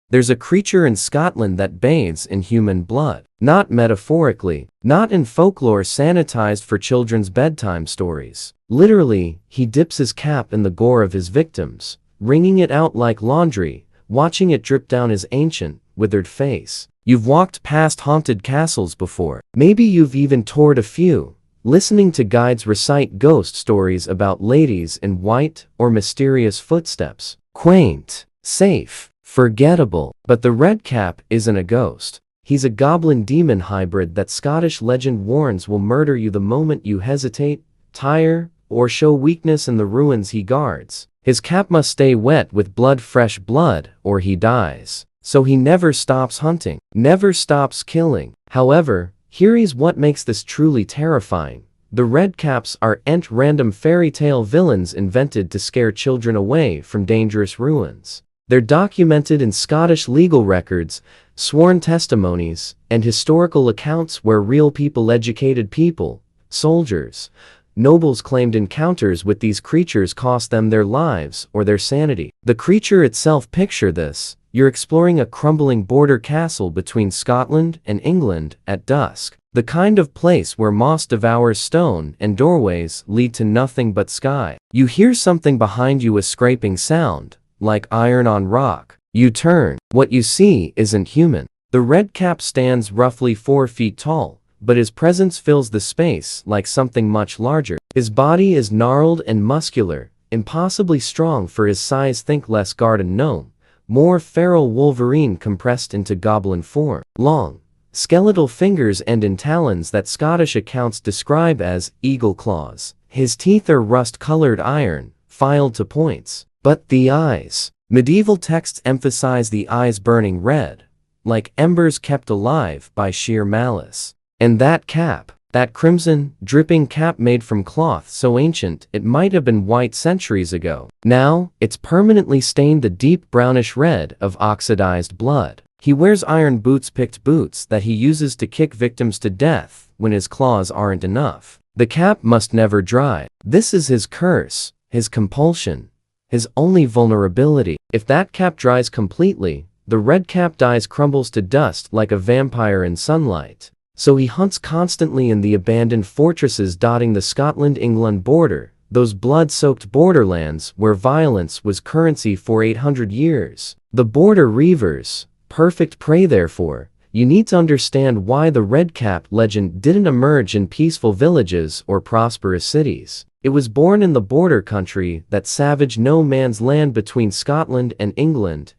There's a creature in Scotland that bathes in human blood. Not metaphorically, not in folklore sanitized for children's bedtime stories. Literally, he dips his cap in the gore of his victims, wringing it out like laundry, watching it drip down his ancient, withered face. You've walked past haunted castles before. Maybe you've even toured a few, listening to guides recite ghost stories about ladies in white or mysterious footsteps. Quaint, safe, forgettable. But the Redcap isn't a ghost. He's a goblin-demon hybrid that Scottish legend warns will murder you the moment you hesitate, tire, or show weakness in the ruins he guards. His cap must stay wet with blood, fresh blood, or he dies. So he never stops hunting, never stops killing. However, here's what makes this truly terrifying. The Redcaps aren't random fairy tale villains invented to scare children away from dangerous ruins. They're documented in Scottish legal records, sworn testimonies, and historical accounts where real people, educated people, soldiers, nobles claimed encounters with these creatures cost them their lives or their sanity. The creature itself, picture this. You're exploring a crumbling border castle between Scotland and England at dusk. The kind of place where moss devours stone and doorways lead to nothing but sky. You hear something behind you, a scraping sound, like iron on rock. You turn. What you see isn't human. The Redcap stands roughly 4 feet tall, but his presence fills the space like something much larger. His body is gnarled and muscular, impossibly strong for his size. Think less garden gnome, more feral Wolverine compressed into goblin form. Long, skeletal fingers end in talons that Scottish accounts describe as eagle claws. His teeth are rust-colored iron, filed to points. But the eyes. Medieval texts emphasize the eyes burning red, like embers kept alive by sheer malice. And that cap, that crimson, dripping cap made from cloth so ancient it might have been white centuries ago. Now, it's permanently stained the deep brownish red of oxidized blood. He wears iron boots, picked boots that he uses to kick victims to death when his claws aren't enough. The cap must never dry. This is his curse, his compulsion, his only vulnerability. If that cap dries completely, the Redcap dies, crumbles to dust like a vampire in sunlight. So he hunts constantly in the abandoned fortresses dotting the Scotland-England border, those blood-soaked borderlands where violence was currency for 800 years. The Border Reivers, perfect prey. Therefore, you need to understand why the Redcap legend didn't emerge in peaceful villages or prosperous cities. It was born in the border country, that savage no-man's land between Scotland and England,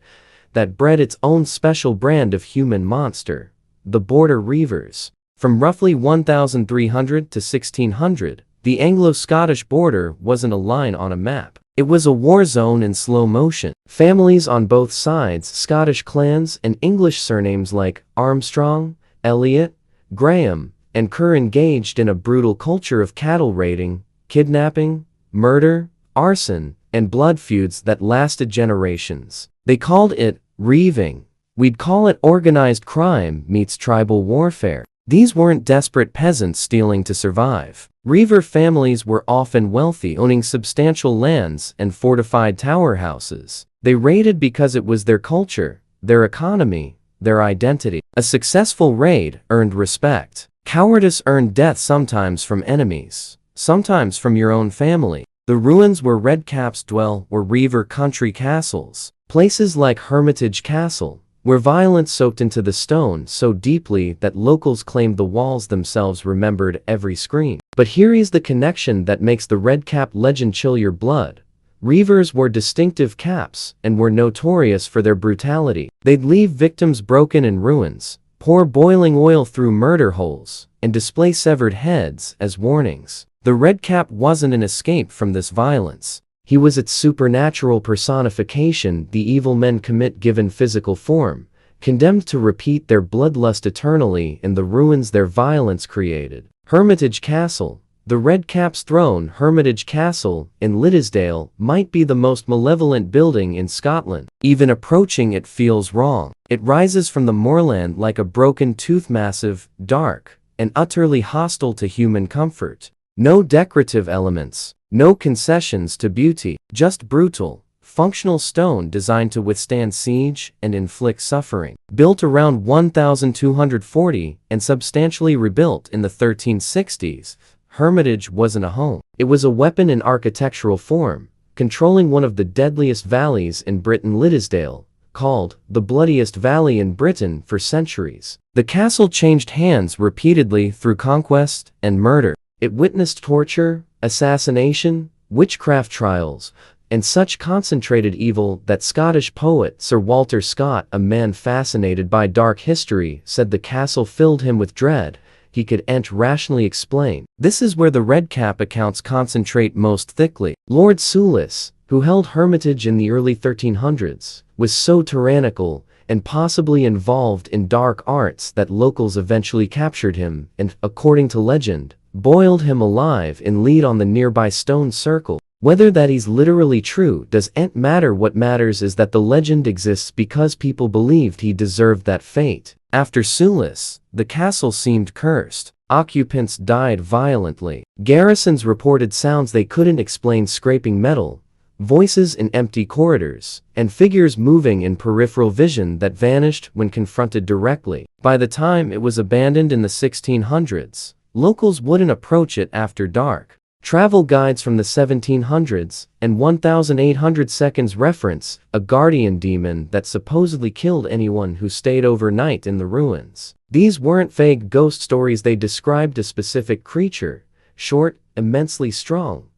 that bred its own special brand of human monster, the Border Reivers. From roughly 1300 to 1600, the Anglo-Scottish border wasn't a line on a map. It was a war zone in slow motion. Families on both sides, Scottish clans and English surnames like Armstrong, Elliot, Graham, and Kerr, engaged in a brutal culture of cattle raiding, kidnapping, murder, arson, and blood feuds that lasted generations. They called it reiving. We'd call it organized crime meets tribal warfare. These weren't desperate peasants stealing to survive. Reiver families were often wealthy, owning substantial lands and fortified tower houses. They raided because it was their culture, their economy, their identity. A successful raid earned respect. Cowardice earned death, sometimes from enemies, sometimes from your own family. The ruins where Redcaps dwell were Reiver country castles. Places like Hermitage Castle, where violence soaked into the stone so deeply that locals claimed the walls themselves remembered every scream. But here is the connection that makes the Redcap legend chill your blood. Reivers wore distinctive caps and were notorious for their brutality. They'd leave victims broken in ruins, pour boiling oil through murder holes, and display severed heads as warnings. The Redcap wasn't an escape from this violence. He was its supernatural personification, the evil men commit given physical form, condemned to repeat their bloodlust eternally in the ruins their violence created. Hermitage Castle, the Redcap's throne. Hermitage Castle in Liddesdale might be the most malevolent building in Scotland. Even approaching it feels wrong. It rises from the moorland like a broken tooth, massive, dark, and utterly hostile to human comfort. No decorative elements. No concessions to beauty, just brutal, functional stone designed to withstand siege and inflict suffering. Built around 1240 and substantially rebuilt in the 1360s, Hermitage wasn't a home. It was a weapon in architectural form, controlling one of the deadliest valleys in Britain, Liddesdale, called the bloodiest valley in Britain for centuries. The castle changed hands repeatedly through conquest and murder. It witnessed torture, assassination, witchcraft trials, and such concentrated evil that Scottish poet Sir Walter Scott, a man fascinated by dark history, said the castle filled him with dread he couldn't rationally explain. This is where the Redcap accounts concentrate most thickly. Lord Soulis, who held Hermitage in the early 1300s, was so tyrannical and possibly involved in dark arts that locals eventually captured him and, according to legend, boiled him alive in lead on the nearby stone circle. Whether that is literally true doesn't matter. What matters is that the legend exists because people believed he deserved that fate. After Soulis, the castle seemed cursed. Occupants died violently. Garrisons reported sounds they couldn't explain: scraping metal, voices in empty corridors, and figures moving in peripheral vision that vanished when confronted directly. By the time it was abandoned in the 1600s, locals wouldn't approach it after dark. Travel guides from the 1700s and 1800 seconds reference a guardian demon that supposedly killed anyone who stayed overnight in the ruins. These weren't vague ghost stories. They described a specific creature, short, immensely strong,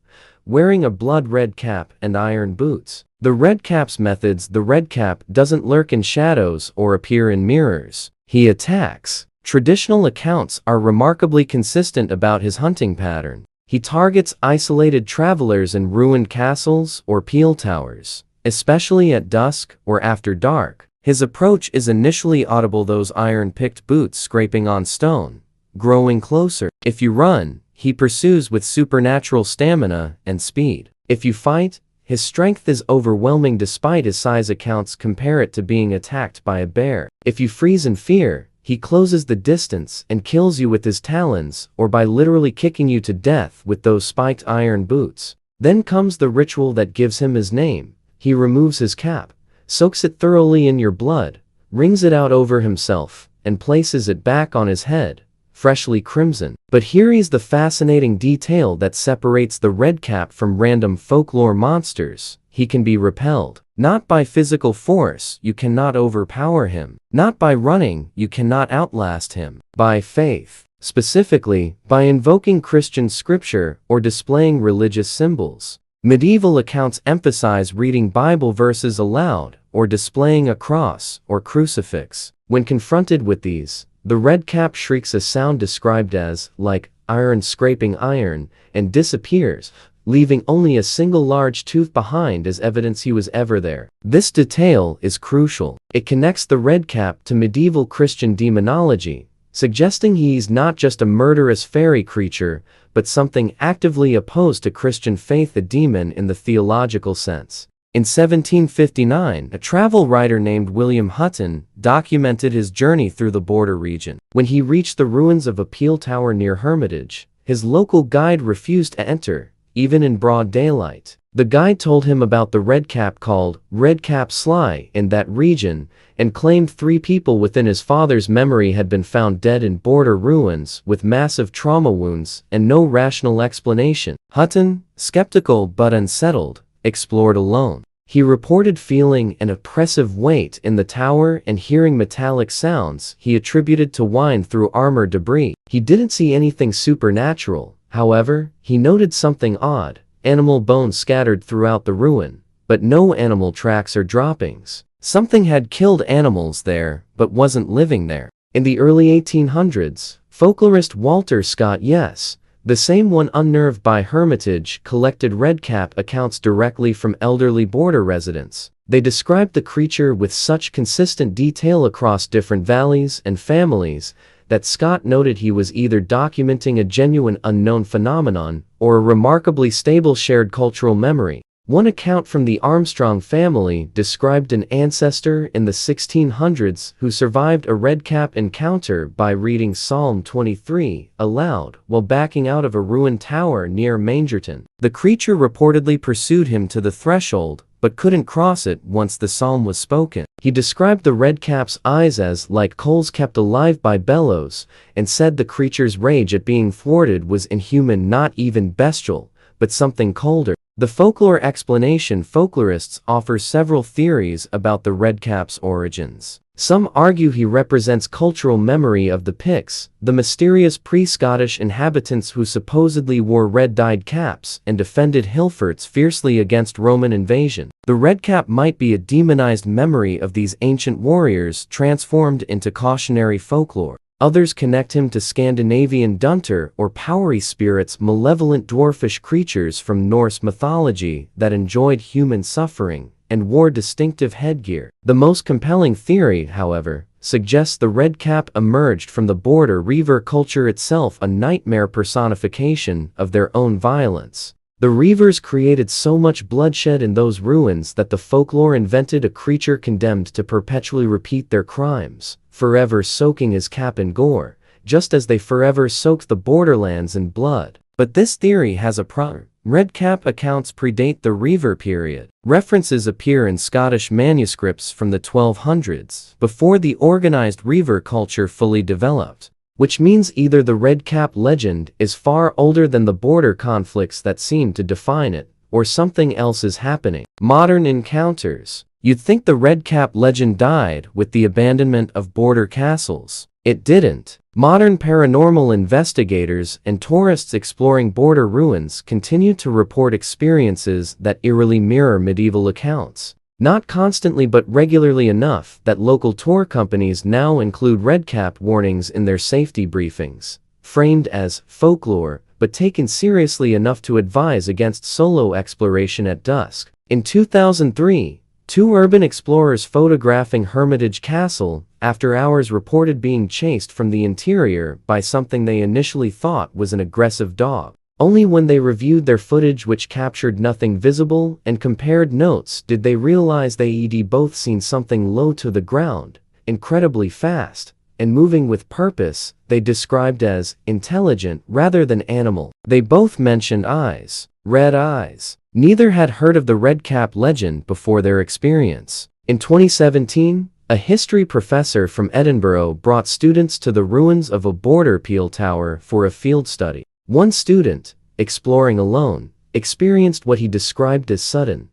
wearing a blood-red cap and iron boots. The Redcap's methods: the Redcap doesn't lurk in shadows or appear in mirrors. He attacks. Traditional accounts are remarkably consistent about his hunting pattern. He targets isolated travelers in ruined castles or peel towers, especially at dusk or after dark. His approach is initially audible: those iron-picked boots scraping on stone, growing closer. If you run, he pursues with supernatural stamina and speed. If you fight, his strength is overwhelming despite his size. Accounts compare it to being attacked by a bear. If you freeze in fear, he closes the distance and kills you with his talons or by literally kicking you to death with those spiked iron boots. Then comes the ritual that gives him his name. He removes his cap, soaks it thoroughly in your blood, wrings it out over himself, and places it back on his head, freshly crimson. But here is the fascinating detail that separates the Redcap from random folklore monsters: he can be repelled. Not by physical force, you cannot overpower him. Not by running, you cannot outlast him. By faith. Specifically, by invoking Christian scripture or displaying religious symbols. Medieval accounts emphasize reading Bible verses aloud or displaying a cross or crucifix. When confronted with these, the Redcap shrieks a sound described as like iron scraping iron and disappears, leaving only a single large tooth behind as evidence he was ever there. This detail is crucial. It connects the Redcap to medieval Christian demonology, suggesting he's not just a murderous fairy creature, but something actively opposed to Christian faith, a demon in the theological sense. In 1759, a travel writer named William Hutton documented his journey through the border region. When he reached the ruins of a peel tower near Hermitage, his local guide refused to enter, even in broad daylight. The guide told him about the Redcap called Redcap Sly in that region and claimed 3 people within his father's memory had been found dead in border ruins with massive trauma wounds and no rational explanation. Hutton, skeptical but unsettled, explored alone. He reported feeling an oppressive weight in the tower and hearing metallic sounds he attributed to wind through armor debris. He didn't see anything supernatural. However, he noted something odd: animal bones scattered throughout the ruin, but no animal tracks or droppings. Something had killed animals there, but wasn't living there. In the early 1800s, folklorist Walter Scott, yes, the same one unnerved by Hermitage, collected Redcap accounts directly from elderly border residents. They described the creature with such consistent detail across different valleys and families that Scott noted he was either documenting a genuine unknown phenomenon or a remarkably stable shared cultural memory. One account from the Armstrong family described an ancestor in the 1600s who survived a Redcap encounter by reading Psalm 23 aloud while backing out of a ruined tower near Mangerton. The creature reportedly pursued him to the threshold, but couldn't cross it once the psalm was spoken. He described the redcap's eyes as like coals kept alive by bellows, and said the creature's rage at being thwarted was inhuman, not even bestial, but something colder. The folklore explanation: folklorists offer several theories about the redcap's origins. Some argue he represents cultural memory of the Picts, the mysterious pre-Scottish inhabitants who supposedly wore red-dyed caps and defended hillforts fiercely against Roman invasion. The redcap might be a demonized memory of these ancient warriors transformed into cautionary folklore. Others connect him to Scandinavian dunter or powery spirits, malevolent dwarfish creatures from Norse mythology that enjoyed human suffering and wore distinctive headgear. The most compelling theory, however, suggests the redcap emerged from the Border Reiver culture itself, a nightmare personification of their own violence. The Reivers created so much bloodshed in those ruins that the folklore invented a creature condemned to perpetually repeat their crimes, forever soaking his cap in gore, just as they forever soaked the borderlands in blood. But this theory has a problem. Redcap accounts predate the Reiver period. References appear in Scottish manuscripts from the 1200s, before the organized Reiver culture fully developed. Which means either the redcap legend is far older than the border conflicts that seem to define it, or something else is happening. Modern encounters. You'd think the redcap legend died with the abandonment of border castles. It didn't. Modern paranormal investigators and tourists exploring border ruins continue to report experiences that eerily mirror medieval accounts. Not constantly but regularly enough that local tour companies now include redcap warnings in their safety briefings, framed as folklore but taken seriously enough to advise against solo exploration at dusk. In 2003, two urban explorers photographing Hermitage Castle after hours reported being chased from the interior by something they initially thought was an aggressive dog. Only when they reviewed their footage, which captured nothing visible, and compared notes did they realize they'd both seen something low to the ground, incredibly fast, and moving with purpose, they described as intelligent rather than animal. They both mentioned eyes, red eyes. Neither had heard of the redcap legend before their experience. In 2017, a history professor from Edinburgh brought students to the ruins of a border peel tower for a field study. One student, exploring alone, experienced what he described as sudden,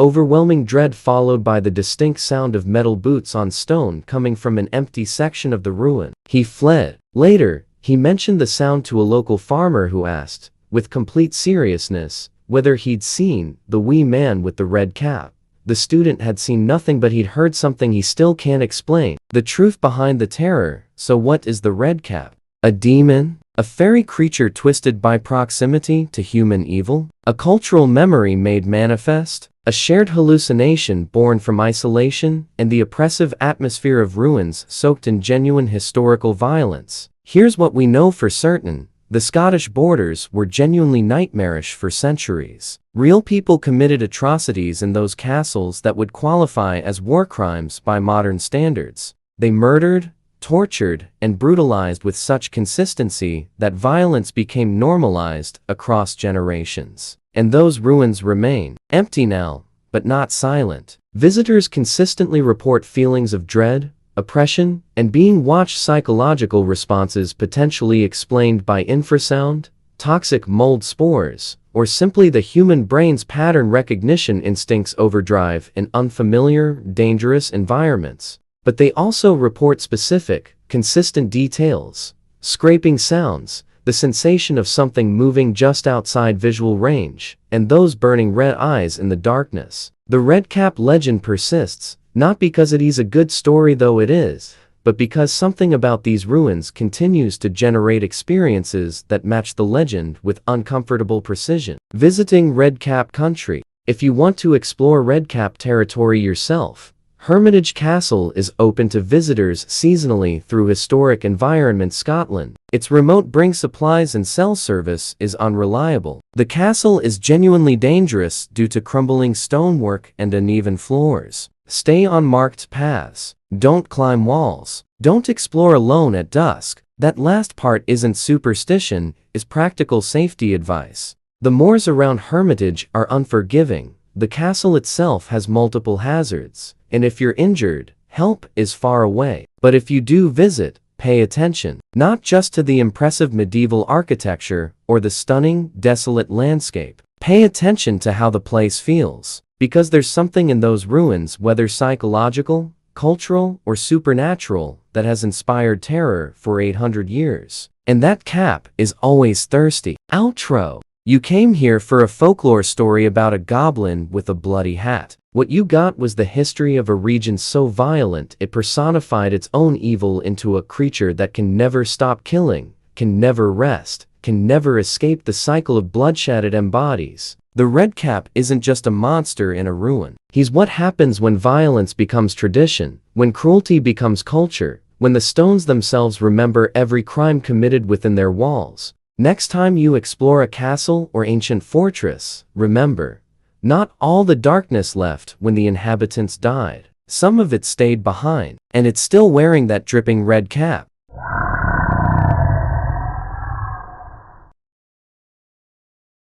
overwhelming dread followed by the distinct sound of metal boots on stone coming from an empty section of the ruin. He fled. Later, he mentioned the sound to a local farmer who asked, with complete seriousness, whether he'd seen the wee man with the red cap. The student had seen nothing, but he'd heard something he still can't explain. The truth behind the terror. So what is the redcap? A demon? A fairy creature twisted by proximity to human evil? A cultural memory made manifest? A shared hallucination born from isolation and the oppressive atmosphere of ruins soaked in genuine historical violence? Here's what we know for certain. The Scottish borders were genuinely nightmarish for centuries. Real people committed atrocities in those castles that would qualify as war crimes by modern standards. They murdered, tortured, and brutalized with such consistency that violence became normalized across generations. And those ruins remain empty now, but not silent. Visitors consistently report feelings of dread, oppression, and being watched. Psychological responses potentially explained by infrasound, toxic mold spores, or simply the human brain's pattern recognition instincts overdrive in unfamiliar, dangerous environments. But they also report specific, consistent details, scraping sounds, the sensation of something moving just outside visual range, and those burning red eyes in the darkness. The redcap legend persists, not because it is a good story, though it is, but because something about these ruins continues to generate experiences that match the legend with uncomfortable precision. Visiting redcap country. If you want to explore redcap territory yourself, Hermitage Castle is open to visitors seasonally through Historic Environment Scotland. Its remote bring supplies and cell service is unreliable. The castle is genuinely dangerous due to crumbling stonework and uneven floors. Stay on marked paths. Don't climb walls. Don't explore alone at dusk. That last part isn't superstition, is practical safety advice. The moors around Hermitage are unforgiving, the castle itself has multiple hazards, and if you're injured, help is far away. But if you do visit, pay attention, not just to the impressive medieval architecture or the stunning, desolate landscape. Pay attention to how the place feels, because there's something in those ruins, whether psychological, cultural, or supernatural, that has inspired terror for 800 years. And that cap is always thirsty. Outro. You came here for a folklore story about a goblin with a bloody hat. What you got was the history of a region so violent it personified its own evil into a creature that can never stop killing, can never rest, can never escape the cycle of bloodshed it embodies. The Redcap isn't just a monster in a ruin. He's what happens when violence becomes tradition, when cruelty becomes culture, when the stones themselves remember every crime committed within their walls. Next time you explore a castle or ancient fortress, remember, not all the darkness left when the inhabitants died. Some of it stayed behind, and it's still wearing that dripping red cap.